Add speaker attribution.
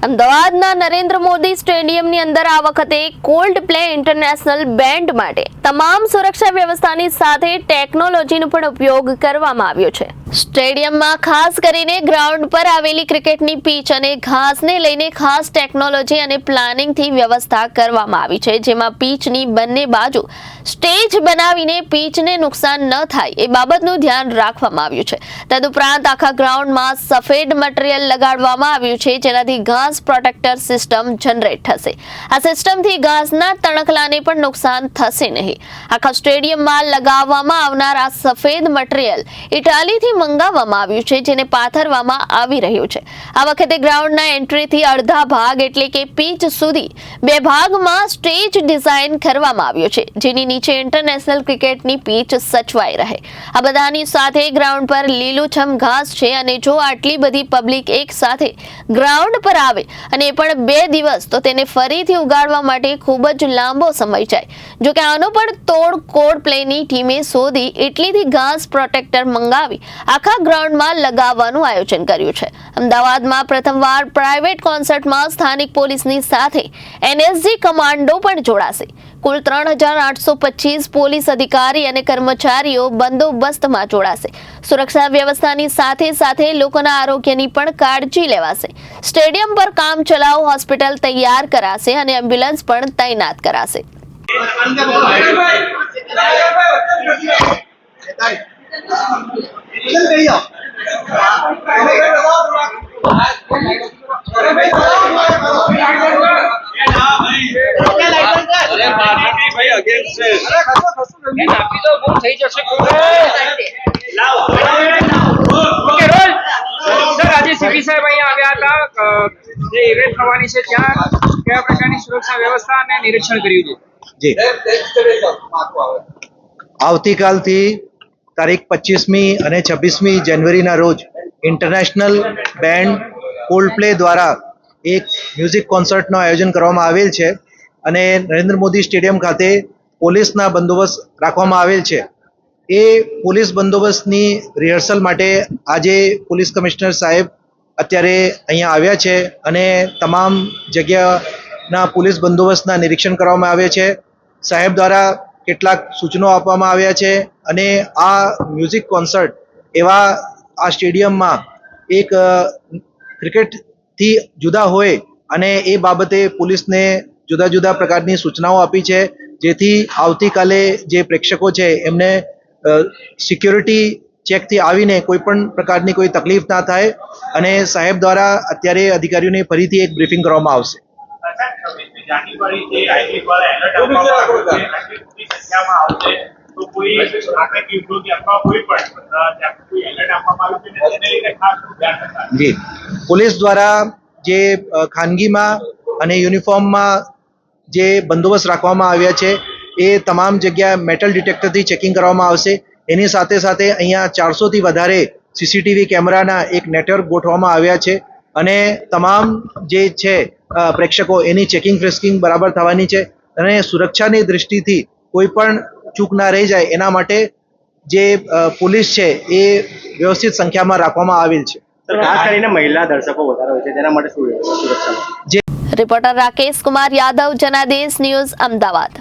Speaker 1: અમદાવાદના નરેન્દ્ર મોદી સ્ટેડિયમની અંદર આ વખતે કોલ્ડ પ્લે ઇન્ટરનેશનલ બેન્ડ માટે તમામ સુરક્ષા વ્યવસ્થાની સાથે ટેકનોલોજીનો પણ ઉપયોગ કરવામાં આવ્યો છે। સ્ટેડિયમમાં ખાસ કરીને ગ્રાઉન્ડ પર આવેલી ક્રિકેટની પીચ અને ઘાસને લઈને ખાસ ટેકનોલોજી અને પ્લાનિંગથી વ્યવસ્થા કરવામાં આવી છે, જેમાં પીચની બંને બાજુ સ્ટેજ બનાવીને પીચને નુકસાન ન થાય એ બાબતનું ધ્યાન રાખવામાં આવ્યું છે। તદુપરાંત આખા ગ્રાઉન્ડમાં સફેદ મટીરીયલ લગાડવામાં આવ્યું છે, જેનાથી ઘાસ પ્રોટેક્ટર સિસ્ટમ જનરેટ થશે। આ સિસ્ટમથી ઘાસના તણખલાને પણ નુકસાન થશે નહીં। આખા સ્ટેડિયમમાં લગાવવામાં આવનાર આ સફેદ મટીરીયલ ઇટાલીથી મંગાવવામાં આવ્યું છે, જેને પાથરવામાં આવી રહ્યું છે। આ વખતે ગ્રાઉન્ડના એન્ટ્રીથી અડધા ભાગ એટલે કે પીચ સુધી બે ભાગમાં સ્ટેજ ડિઝાઇન કરવામાં આવ્યો છે, જેની નીચે ઇન્ટરનેશનલ ક્રિકેટની પીચ સચવાઈ રહે। આ બધાની સાથે ગ્રાઉન્ડ પર લીલુંછમ ઘાસ છે અને જો આટલી બધી પબ્લિક એક સાથે ગ્રાઉન્ડ પર આવે અને એ પણ 2 દિવસ તો તેને ફરીથી ઉગાડવા માટે ખૂબ જ લાંબો સમય જાય। જો કે આનો પણ તોડ કોડ પ્લેની ટીમે શોધી ઇટલીથી ઘાસ પ્રોટેક્ટર મંગાવી આખા ગ્રાઉન્ડમાં લગાવવાનું આયોજન કર્યું છે। અમદાવાદમાં પ્રથમવાર પ્રાઇવેટ કોન્સર્ટમાં સ્થાનિક પોલીસની સાથે એનએસજી કમાન્ડો પણ જોડાશે। કુલ 3825 પોલીસ અધિકારી અને કર્મચારીઓ બંદોબસ્તમાં જોડાશે। સુરક્ષા વ્યવસ્થાની સાથે સાથે લોકોના આરોગ્યની પણ કાળજી લેવાશે। સ્ટેડિયમ પર કામ ચલાઉ હોસ્પિટલ તૈયાર કરાશે અને એમ્બ્યુલન્સ પણ તૈનાત કરાશે।
Speaker 2: આવતીકાલથી તારીખ 25મી અને 26મી જાન્યુઆરીના રોજ ઇન્ટરનેશનલ બેન્ડ કોલ્ડ પ્લે દ્વારા એક મ્યુઝિક કોન્સર્ટનું આયોજન કરવામાં આવેલ છે અને નરેન્દ્ર મોદી સ્ટેડિયમ ખાતે પોલીસના બંદોબસ્ત રાખવામાં આવેલ છે। એ પોલીસ બંદોબસ્તની રિહર્સલ માટે આજે પોલીસ કમિશનર સાહેબ અત્યારે અહીંયા આવ્યા છે અને તમામ જગ્યાના પોલીસ બંદોબસ્તના નિરીક્ષણ કરવામાં આવે છે। સાહેબ દ્વારા કેટલાક સૂચનો આપવામાં આવ્યા છે અને આ મ્યુઝિક કોન્સર્ટ એવા આ સ્ટેડિયમમાં એક ક્રિકેટથી જુદા હોય અને એ બાબતે પોલીસને જુદા જુદા પ્રકારની સૂચનાઓ આપી છે, જેથી આવતીકાલે જે પ્રેક્ષકો છે એમને સિક્યોરિટી ચેકથી આવીને કોઈ પણ પ્રકારની કોઈ તકલીફ ના થાય અને સાહેબ દ્વારા અત્યારે અધિકારીઓને ફરીથી એક બ્રીફિંગ કરવામાં આવશે। જી, પોલીસ દ્વારા જે ખાનગીમાં અને યુનિફોર્મમાં જે બંદોબસ્ત રાખવામાં આવ્યા છે એ તમામ જગ્યા મેટલ ડિટેક્ટરથી ચેકિંગ કરવામાં આવશે। એની સાથે સાથે અહીંયા 400થી વધારે સીસીટીવી કેમેરાના એક નેટવર્ક ગોઠવવામાં આવ્યા છે અને તમામ જે છે પ્રેક્ષકો એની ચેકિંગ ફ્રેસ્કિંગ બરાબર થવાની છે અને સુરક્ષાની દૃષ્ટિથી કોઈ પણ ચૂક ના રહી જાય એના માટે જે પોલીસ છે એ વ્યવસ્થિત સંખ્યામાં રાખવામાં આવેલ છે।
Speaker 3: ખાસ કરીને મહિલા દર્શકો વધારે હોય છે, તેના માટે શું સુરક્ષા?
Speaker 1: Reporter Rakesh Kumar Yadav, Janadesh news, Ahmedabad.